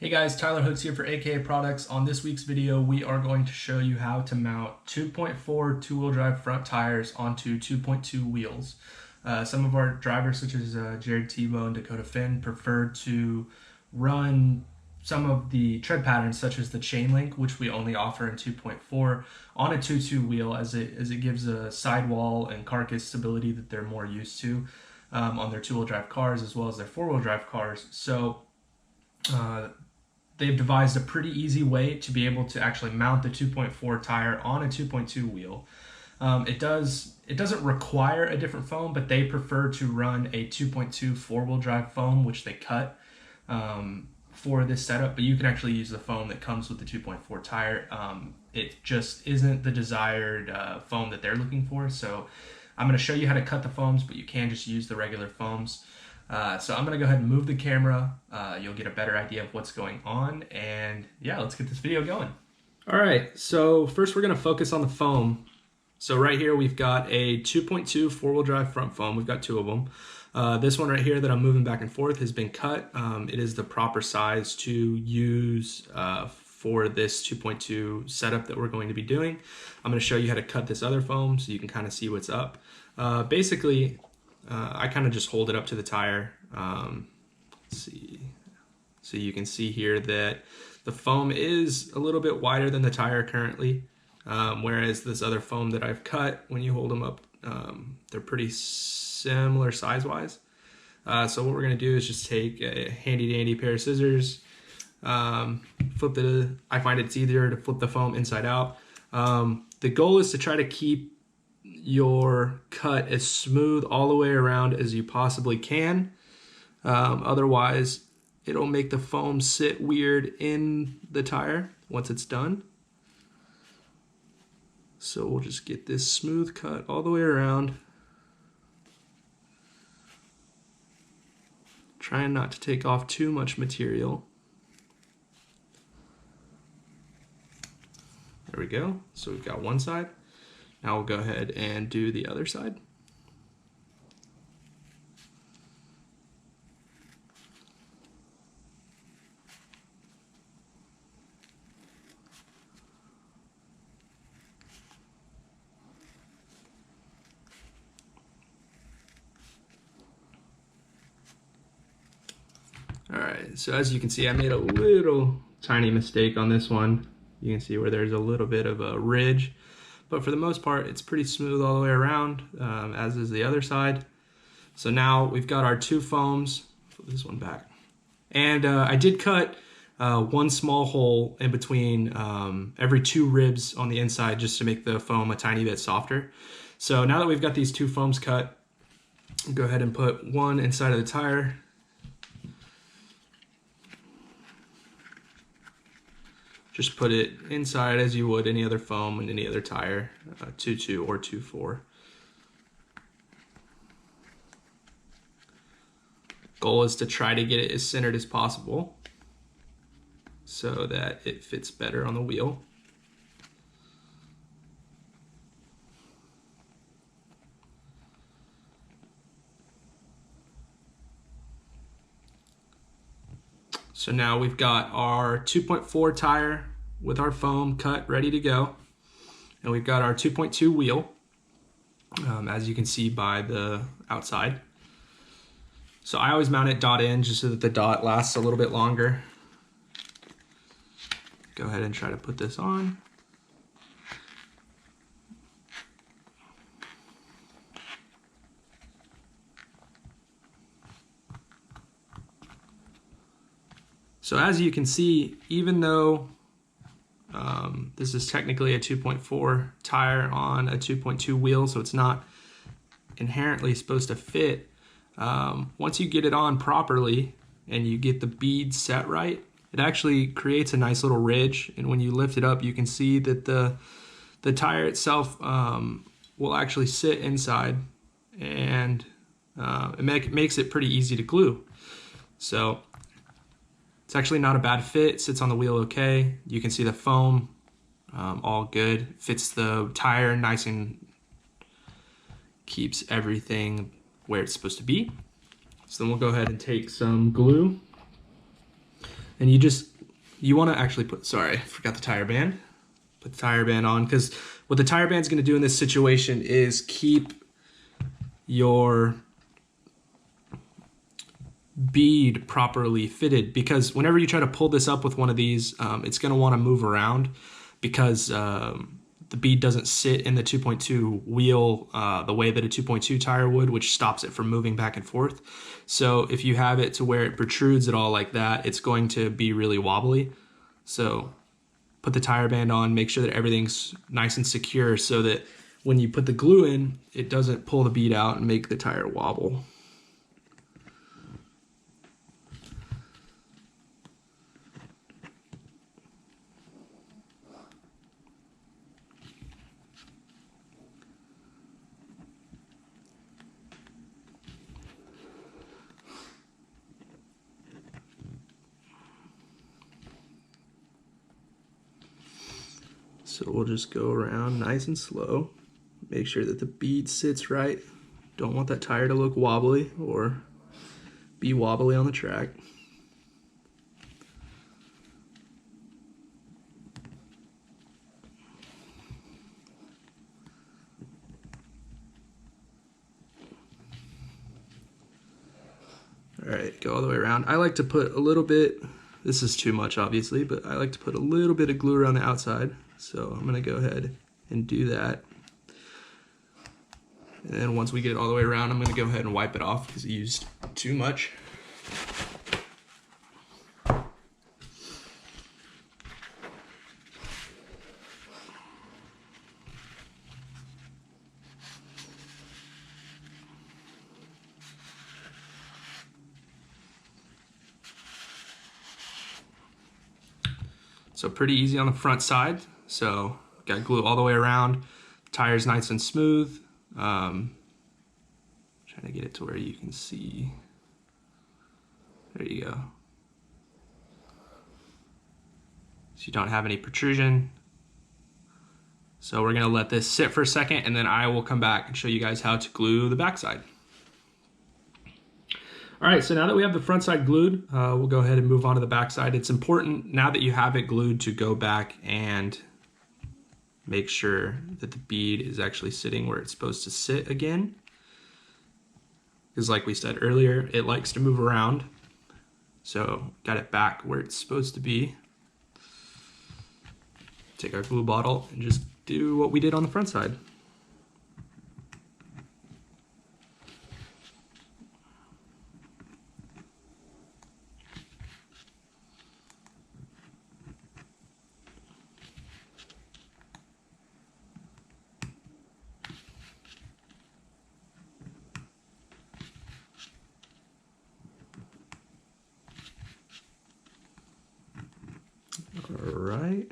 Hey guys, Tyler Hooks here for AKA Products. On this week's video, we are going to show you how to mount 2.4 two-wheel drive front tires onto 2.2 wheels. Some of our drivers, such as Jared Tebow and Dakota Finn, prefer to run some of the tread patterns, such as the Chainlink, which we only offer in 2.4, on a 2.2 wheel, as it gives a sidewall and carcass stability that they're more used to on their two-wheel drive cars as well as their four-wheel drive cars. So they've devised a pretty easy way to be able to actually mount the 2.4 tire on a 2.2 wheel. It doesn't require a different foam, but they prefer to run a 2.2 four-wheel drive foam, which they cut for this setup, but you can actually use the foam that comes with the 2.4 tire. It just isn't the desired foam that they're looking for, so I'm going to show you how to cut the foams, but you can just use the regular foams. So I'm going to go ahead and move the camera. You'll get a better idea of what's going on. And yeah, let's get this video going. All right, so first we're going to focus on the foam. So right here we've got a 2.2 four-wheel drive front foam. We've got two of them. This one right here that I'm moving back and forth has been cut. It is the proper size to use for this 2.2 setup that we're going to be doing. I'm going to show you how to cut this other foam so you can kind of see what's up. Basically, I kind of just hold it up to the tire. Let's see. So you can see here that the foam is a little bit wider than the tire currently, whereas this other foam that I've cut, when you hold them up, they're pretty similar size-wise. So what we're going to do is just take a handy-dandy pair of scissors, I find it's easier to flip the foam inside out. The goal is to try to keep your cut as smooth all the way around as you possibly can. Otherwise, it'll make the foam sit weird in the tire once it's done. So we'll just get this smooth cut all the way around. Trying not to take off too much material. There we go. So we've got one side. Now we'll go ahead and do the other side. All right, so as you can see, I made a little tiny mistake on this one. You can see where there's a little bit of a ridge. But for the most part, it's pretty smooth all the way around, as is the other side. So now we've got our two foams. Flip this one back. And I did cut one small hole in between every two ribs on the inside just to make the foam a tiny bit softer. So now that we've got these two foams cut, I'll go ahead and put one inside of the tire. Just put it inside as you would any other foam and any other tire, 2.2 or 2.4. Goal is to try to get it as centered as possible so that it fits better on the wheel. So now we've got our 2.4 tire with our foam cut, ready to go. And we've got our 2.2 wheel, as you can see by the outside. So I always mount it dot in just so that the dot lasts a little bit longer. Go ahead and try to put this on. So as you can see, even though this is technically a 2.4 tire on a 2.2 wheel, so it's not inherently supposed to fit, once you get it on properly and you get the beads set right, it actually creates a nice little ridge. And when you lift it up, you can see that the tire itself will actually sit inside, and it makes it pretty easy to glue. So it's actually not a bad fit. It sits on the wheel okay. You can see the foam, all good. Fits the tire nice and keeps everything where it's supposed to be. So then we'll go ahead and take some glue, and you just you want to actually put, sorry, I forgot the tire band. Put the tire band on, because what the tire band's going to do in this situation is keep your bead properly fitted, because whenever you try to pull this up with one of these, it's going to want to move around because the bead doesn't sit in the 2.2 wheel the way that a 2.2 tire would, which stops it from moving back and forth. So if you have it to where it protrudes at all like that, it's going to be really wobbly. So put the tire band on, make sure that everything's nice and secure so that when you put the glue in, it doesn't pull the bead out and make the tire wobble. So we'll just go around nice and slow. Make sure that the bead sits right. Don't want that tire to look wobbly or be wobbly on the track. All right, go all the way around. I like to put a little bit, this is too much obviously, but I like to put a little bit of glue around the outside. So I'm gonna go ahead and do that. And then once we get it all the way around, I'm gonna go ahead and wipe it off because I used too much. So pretty easy on the front side. So got glue all the way around. Tire's nice and smooth. Trying to get it to where you can see. There you go. So you don't have any protrusion. So we're gonna let this sit for a second, and then I will come back and show you guys how to glue the backside. All right, so now that we have the front side glued, we'll go ahead and move on to the back side. It's important now that you have it glued to go back and make sure that the bead is actually sitting where it's supposed to sit again. Because like we said earlier, it likes to move around. So got it back where it's supposed to be. Take our glue bottle and just do what we did on the front side. All right.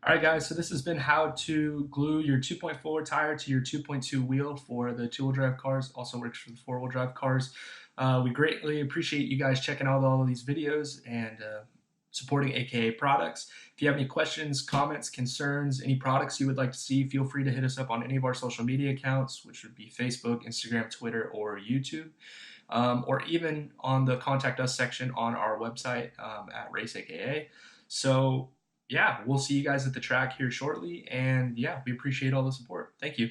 All right, guys, so this has been how to glue your 2.4 tire to your 2.2 wheel for the two-wheel drive cars. Also works for the four-wheel drive cars. We greatly appreciate you guys checking out all of these videos and supporting AKA products. If you have any questions, comments, concerns, any products you would like to see, feel free to hit us up on any of our social media accounts, which would be Facebook, Instagram, Twitter, or YouTube. Or even on the contact us section on our website at Race AKA. So yeah, we'll see you guys at the track here shortly. And yeah, we appreciate all the support. Thank you.